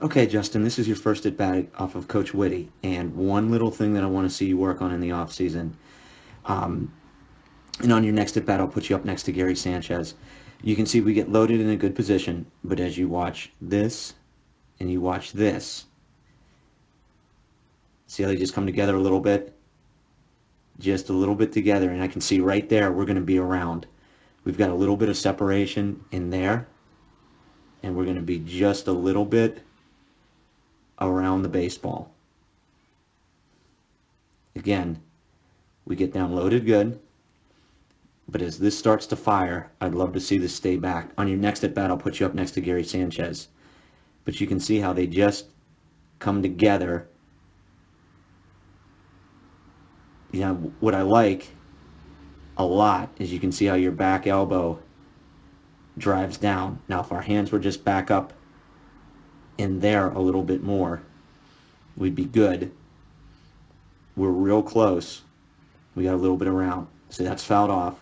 Okay, Justin, this is your first at bat off of Coach Whitty, and one little thing that I want to see you work on in the off season. Um, and on your next at bat, I'll put you up next to Gary Sanchez. You can see we get loaded in a good position, but as you watch this and you watch this, see how they just come together a little bit? Just a little bit together, and I can see right there we're going to be around. We've got a little bit of separation in there, and we're going to be just a little bit around the baseball. Again, we get down loaded good, but as this starts to fire, I'd love to see this stay back. On your next at bat, I'll put you up next to Gary Sanchez. But you can see how they just come together. You know, what I like a lot is you can see how your back elbow drives down. Now, if our hands were just back up in there a little bit more, we'd be good. We're real close. We got a little bit around. So that's fouled off.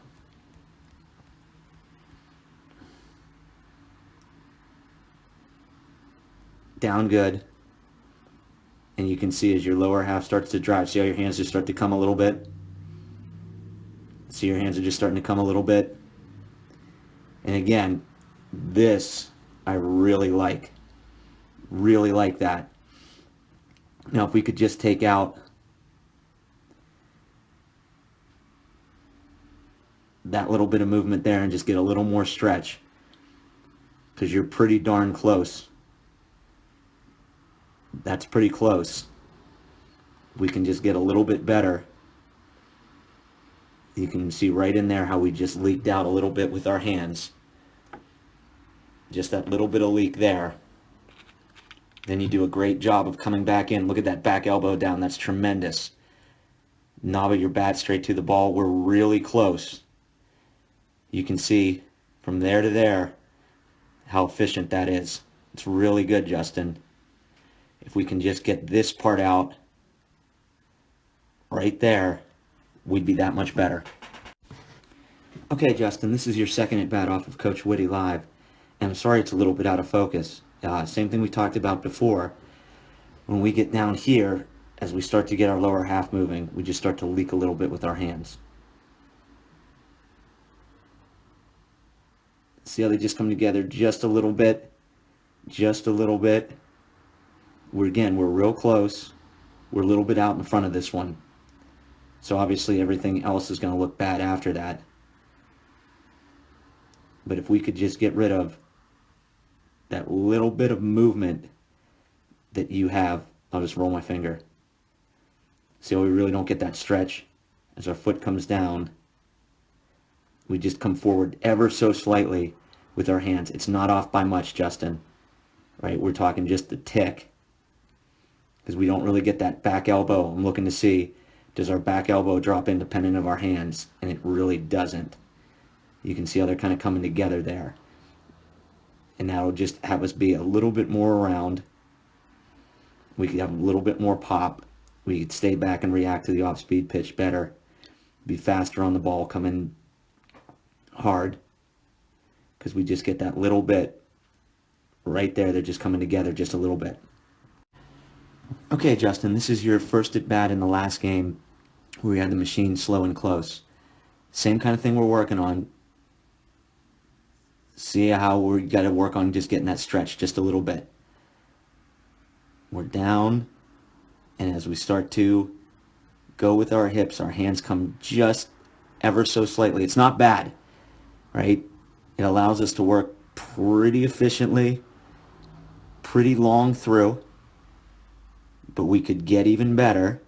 Down good. And you can see as your lower half starts to drive, see how your hands just start to come a little bit? See your hands are just starting to come a little bit? And again, this I really like. Really like that. Now if we could just take out that little bit of movement there and just get a little more stretch, because you're pretty darn close. That's pretty close. We can just get a little bit better. You can see right in there how we just leaked out a little bit with our hands. Just that little bit of leak there. Then you do a great job of coming back in. Look at that back elbow down. That's tremendous. Knob of your bat straight to the ball. We're really close. You can see from there to there how efficient that is. It's really good, Justin. If we can just get this part out right there, we'd be that much better. Okay, Justin, this is your second at bat off of Coach Whitty Live. And I'm sorry it's a little bit out of focus. Same thing we talked about before. When we get down here, as we start to get our lower half moving, we just start to leak a little bit with our hands. See how they just come together just a little bit? Just a little bit. We're real close. We're a little bit out in front of this one. So obviously everything else is going to look bad after that. But if we could just get rid of that little bit of movement that you have, I'll just roll my finger. See how we really don't get that stretch? As our foot comes down, we just come forward ever so slightly with our hands. It's not off by much, Justin. Right? We're talking just a tick. Because we don't really get that back elbow. I'm looking to see, does our back elbow drop independent of our hands? And it really doesn't. You can see how they're kind of coming together there. And that'll just have us be a little bit more around. We could have a little bit more pop. We could stay back and react to the off-speed pitch better. Be faster on the ball, come in hard. Because we just get that little bit right there. They're just coming together just a little bit. Okay, Justin, this is your first at bat in the last game where we had the machine slow and close. Same kind of thing we're working on. See how we got to work on just getting that stretch just a little bit. We're down, and as we start to go with our hips, our hands come just ever so slightly. It's not bad, right? It allows us to work pretty efficiently, pretty long through, but we could get even better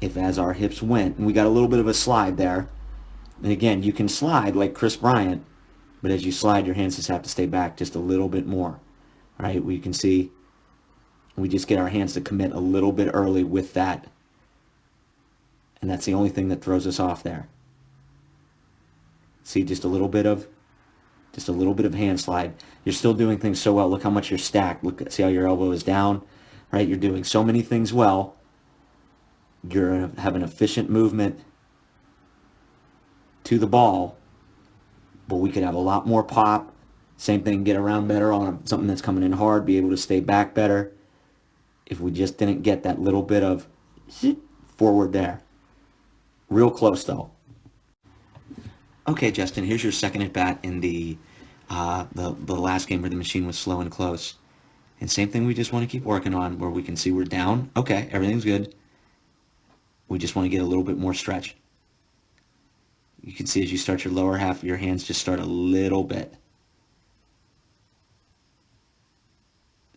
if as our hips went, and we got a little bit of a slide there. And again, you can slide like Chris Bryant, but as you slide, your hands just have to stay back just a little bit more. Right? We can see we just get our hands to commit a little bit early with that. And that's the only thing that throws us off there. See, just a little bit of hand slide. You're still doing things so well. Look how much you're stacked. Look, see how your elbow is down. Right? You're doing so many things well. You're having efficient movement to the ball, but we could have a lot more pop, Same thing, get around better on something that's coming in hard, be able to stay back better. If we just didn't get that little bit of forward there. Real close though. Okay, Justin, here's your second at bat in the last game where the machine was slow and close. And same thing we just want to keep working on where we can see we're down. Okay, everything's good. We just want to get a little bit more stretch. You can see as you start your lower half, your hands just start a little bit.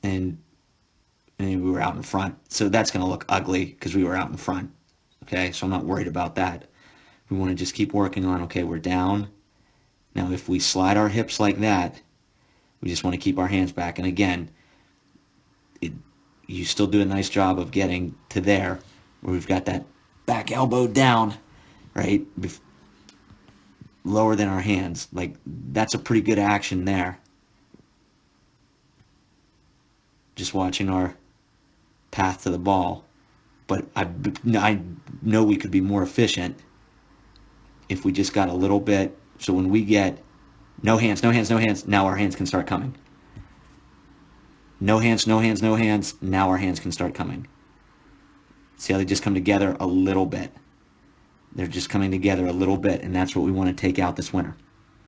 And we were out in front. So that's going to look ugly because we were out in front. Okay, so I'm not worried about that. We want to just keep working on, okay, we're down. Now if we slide our hips like that, we just want to keep our hands back. And again, you still do a nice job of getting to there where we've got that back elbow down, right? Lower than our hands. Like, that's a pretty good action there. Just watching our path to the ball. But I know we could be more efficient if we just got a little bit. So when we get no hands, no hands, no hands, now our hands can start coming. No hands, no hands, no hands, now our hands can start coming. See how they just come together a little bit? They're just coming together a little bit, and that's what we want to take out this winter.